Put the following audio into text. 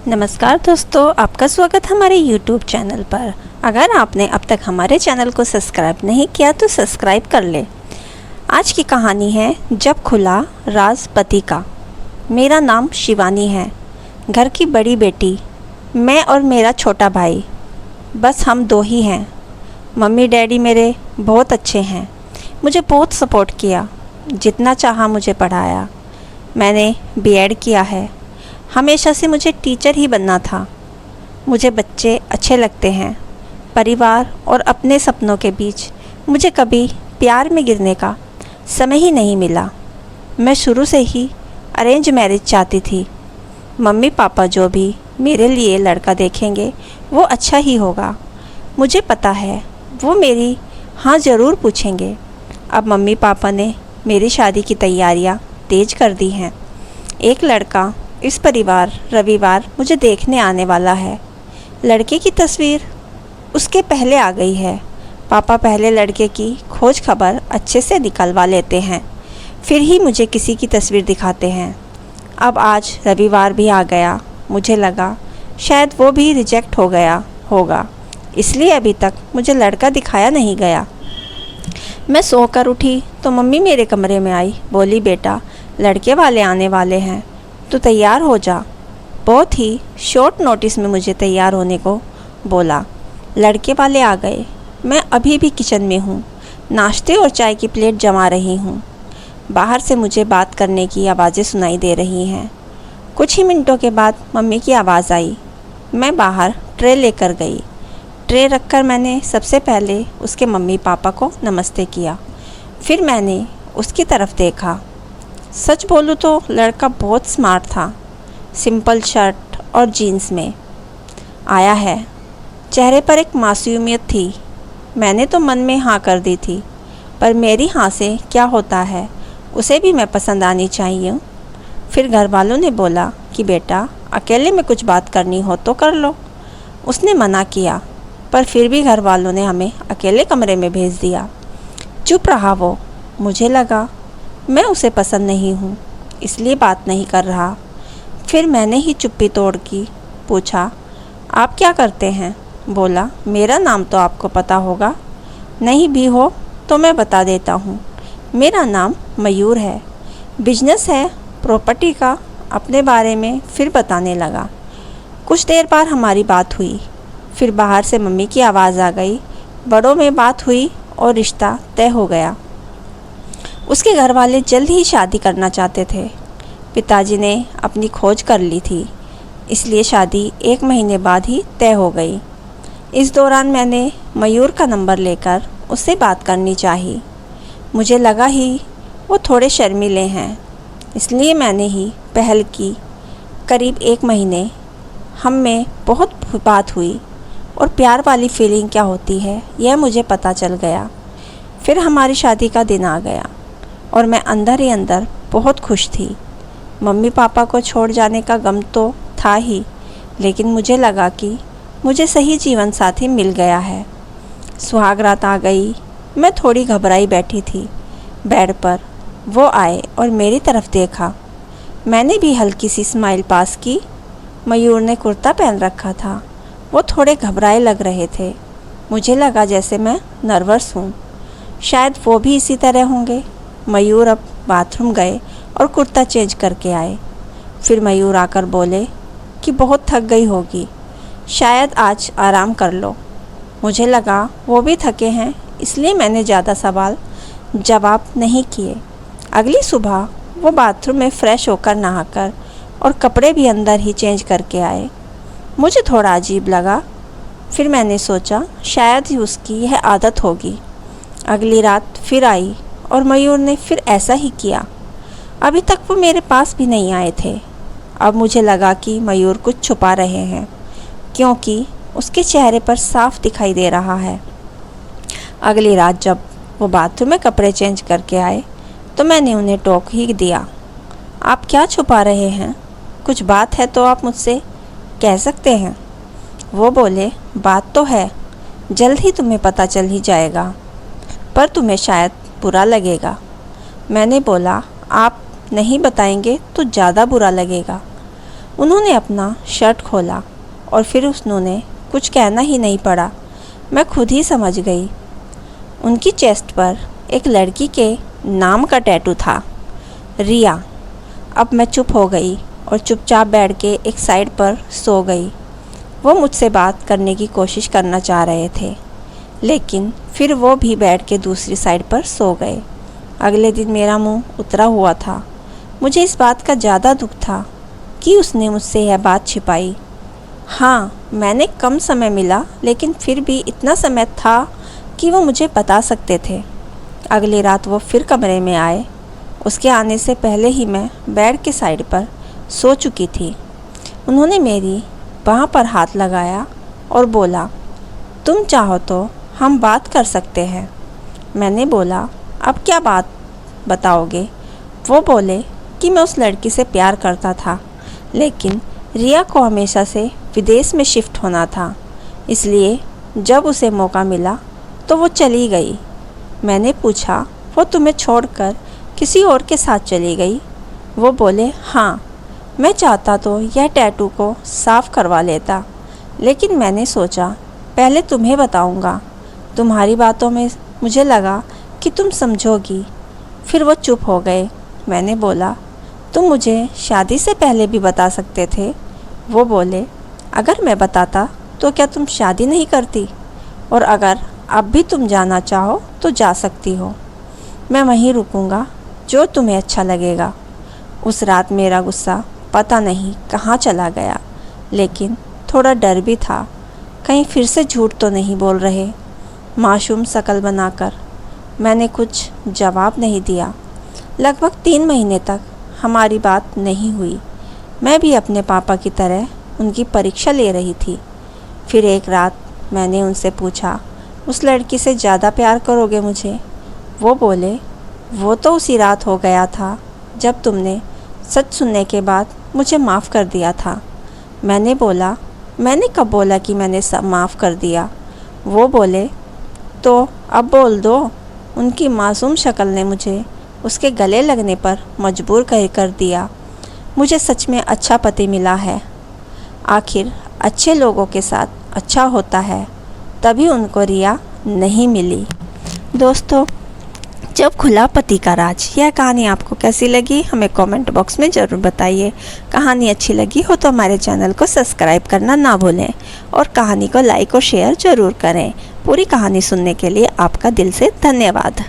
नमस्कार दोस्तों, आपका स्वागत हमारे YouTube चैनल पर। अगर आपने अब तक हमारे चैनल को सब्सक्राइब नहीं किया तो सब्सक्राइब कर ले। आज की कहानी है जब खुला राज पति का। मेरा नाम शिवानी है, घर की बड़ी बेटी, मैं और मेरा छोटा भाई, बस हम दो ही हैं। मम्मी डैडी मेरे बहुत अच्छे हैं, मुझे बहुत सपोर्ट किया, जितना चाहा मुझे पढ़ाया। मैंने बीएड किया है। हमेशा से मुझे टीचर ही बनना था। मुझे बच्चे अच्छे लगते हैं। परिवार और अपने सपनों के बीच मुझे कभी प्यार में गिरने का समय ही नहीं मिला। मैं शुरू से ही अरेंज मैरिज चाहती थी। मम्मी पापा जो भी मेरे लिए लड़का देखेंगे वो अच्छा ही होगा। मुझे पता है वो मेरी हाँ ज़रूर पूछेंगे। अब मम्मी पापा ने मेरी शादी की तैयारियां तेज कर दी हैं। एक लड़का इस परिवार रविवार मुझे देखने आने वाला है। लड़के की तस्वीर उसके पहले आ गई है। पापा पहले लड़के की खोज खबर अच्छे से निकलवा लेते हैं, फिर ही मुझे किसी की तस्वीर दिखाते हैं। अब आज रविवार भी आ गया। मुझे लगा शायद वो भी रिजेक्ट हो गया होगा, इसलिए अभी तक मुझे लड़का दिखाया नहीं गया। मैं सोकर उठी तो मम्मी मेरे कमरे में आई, बोली बेटा लड़के वाले आने वाले हैं, तो तैयार हो जा। बहुत ही शॉर्ट नोटिस में मुझे तैयार होने को बोला। लड़के वाले आ गए। मैं अभी भी किचन में हूँ, नाश्ते और चाय की प्लेट जमा रही हूँ। बाहर से मुझे बात करने की आवाज़ें सुनाई दे रही हैं। कुछ ही मिनटों के बाद मम्मी की आवाज़ आई। मैं बाहर ट्रे लेकर गई। ट्रे रखकर मैंने सबसे पहले उसके मम्मी पापा को नमस्ते किया। फिर मैंने उसकी तरफ देखा। सच बोलूँ तो लड़का बहुत स्मार्ट था। सिंपल शर्ट और जीन्स में आया है। चेहरे पर एक मासूमियत थी। मैंने तो मन में हाँ कर दी थी, पर मेरी हाँ से क्या होता है, उसे भी मैं पसंद आनी चाहिए। फिर घर वालों ने बोला कि बेटा अकेले में कुछ बात करनी हो तो कर लो। उसने मना किया, पर फिर भी घर वालों ने हमें अकेले कमरे में भेज दिया। चुप रहा वो। मुझे लगा मैं उसे पसंद नहीं हूँ, इसलिए बात नहीं कर रहा। फिर मैंने ही चुप्पी तोड़ की पूछा, आप क्या करते हैं? बोला मेरा नाम तो आपको पता होगा। नहीं भी हो तो मैं बता देता हूँ। मेरा नाम मयूर है। बिजनेस है प्रॉपर्टी का। अपने बारे में फिर बताने लगा। कुछ देर बाद हमारी बात हुई। फिर बाहर से मम्मी की आवाज़ आ गई। बड़ों में बात हुई और रिश्ता तय हो गया। उसके घर वाले जल्द ही शादी करना चाहते थे। पिताजी ने अपनी खोज कर ली थी, इसलिए शादी 1 महीने बाद ही तय हो गई। इस दौरान मैंने मयूर का नंबर लेकर उससे बात करनी चाही। मुझे लगा ही वो थोड़े शर्मीले हैं, इसलिए मैंने ही पहल की। करीब 1 महीने हम में बहुत बात हुई और प्यार वाली फीलिंग क्या होती है यह मुझे पता चल गया। फिर हमारी शादी का दिन आ गया और मैं अंदर ही अंदर बहुत खुश थी। मम्मी पापा को छोड़ जाने का गम तो था ही, लेकिन मुझे लगा कि मुझे सही जीवन साथी मिल गया है। सुहाग रात आ गई। मैं थोड़ी घबराई बैठी थी बेड पर। वो आए और मेरी तरफ देखा। मैंने भी हल्की सी स्माइल पास की। मयूर ने कुर्ता पहन रखा था। वो थोड़े घबराए लग रहे थे। मुझे लगा जैसे मैं नर्वस हूँ। शायद वो भी इसी तरह होंगे। मयूर अब बाथरूम गए और कुर्ता चेंज करके आए। फिर मयूर आकर बोले कि बहुत थक गई होगी, शायद आज आराम कर लो। मुझे लगा वो भी थके हैं, इसलिए मैंने ज़्यादा सवाल जवाब नहीं किए। अगली सुबह वो बाथरूम में फ़्रेश होकर नहाकर और कपड़े भी अंदर ही चेंज करके आए। मुझे थोड़ा अजीब लगा। फिर मैंने सोचा शायद ही उसकी यह आदत होगी। अगली रात फिर आई और मयूर ने फिर ऐसा ही किया। अभी तक वो मेरे पास भी नहीं आए थे। अब मुझे लगा कि मयूर कुछ छुपा रहे हैं, क्योंकि उसके चेहरे पर साफ दिखाई दे रहा है। अगली रात जब वो बाथरूम में कपड़े चेंज करके आए तो मैंने उन्हें टोक ही दिया। आप क्या छुपा रहे हैं? कुछ बात है तो आप मुझसे कह सकते हैं। वो बोले बात तो है, जल्द ही तुम्हें पता चल ही जाएगा, पर तुम्हें शायद बुरा लगेगा। मैंने बोला आप नहीं बताएंगे तो ज़्यादा बुरा लगेगा। उन्होंने अपना शर्ट खोला और फिर उन्होंने कुछ कहना ही नहीं पड़ा। मैं खुद ही समझ गई। उनकी चेस्ट पर एक लड़की के नाम का टैटू था, रिया। अब मैं चुप हो गई और चुपचाप बैठ के एक साइड पर सो गई। वो मुझसे बात करने की कोशिश करना चाह रहे थे, लेकिन फिर वो भी बैठ के दूसरी साइड पर सो गए। अगले दिन मेरा मुंह उतरा हुआ था। मुझे इस बात का ज़्यादा दुख था कि उसने मुझसे यह बात छिपाई। हाँ, मैंने कम समय मिला, लेकिन फिर भी इतना समय था कि वो मुझे बता सकते थे। अगली रात वो फिर कमरे में आए। उसके आने से पहले ही मैं बेड के साइड पर सो चुकी थी। उन्होंने मेरी बाह पर हाथ लगाया और बोला, तुम चाहो तो हम बात कर सकते हैं। मैंने बोला, अब क्या बात बताओगे? वो बोले कि मैं उस लड़की से प्यार करता था, लेकिन रिया को हमेशा से विदेश में शिफ्ट होना था, इसलिए जब उसे मौका मिला तो वो चली गई। मैंने पूछा, वो तुम्हें छोड़कर किसी और के साथ चली गई? वो बोले, हाँ, मैं चाहता तो यह टैटू को साफ़ करवा लेता, लेकिन मैंने सोचा पहले तुम्हें बताऊंगा। तुम्हारी बातों में मुझे लगा कि तुम समझोगी। फिर वो चुप हो गए। मैंने बोला, तुम मुझे शादी से पहले भी बता सकते थे। वो बोले, अगर मैं बताता तो क्या तुम शादी नहीं करती? और अगर अब भी तुम जाना चाहो तो जा सकती हो। मैं वहीं रुकूंगा, जो तुम्हें अच्छा लगेगा। उस रात मेरा गुस्सा पता नहीं कहाँ चला गया, लेकिन थोड़ा डर भी था, कहीं फिर से झूठ तो नहीं बोल रहे। मासूम शक्ल बनाकर मैंने कुछ जवाब नहीं दिया। लगभग 3 महीने तक हमारी बात नहीं हुई। मैं भी अपने पापा की तरह उनकी परीक्षा ले रही थी। फिर एक रात मैंने उनसे पूछा, उस लड़की से ज़्यादा प्यार करोगे मुझे? वो बोले, वो तो उसी रात हो गया था जब तुमने सच सुनने के बाद मुझे माफ़ कर दिया था। मैंने बोला, मैंने कब बोला कि मैंने सब माफ़ कर दिया? वो बोले, तो अब बोल दो। उनकी मासूम शक्ल ने मुझे उसके गले लगने पर मजबूर कर दिया। मुझे सच में अच्छा पति मिला है। आखिर अच्छे लोगों के साथ अच्छा होता है, तभी उनको रिया नहीं मिली। दोस्तों, जब खुला पति का राज, यह कहानी आपको कैसी लगी हमें कमेंट बॉक्स में ज़रूर बताइए। कहानी अच्छी लगी हो तो हमारे चैनल को सब्सक्राइब करना ना भूलें और कहानी को लाइक और शेयर ज़रूर करें। पूरी कहानी सुनने के लिए आपका दिल से धन्यवाद।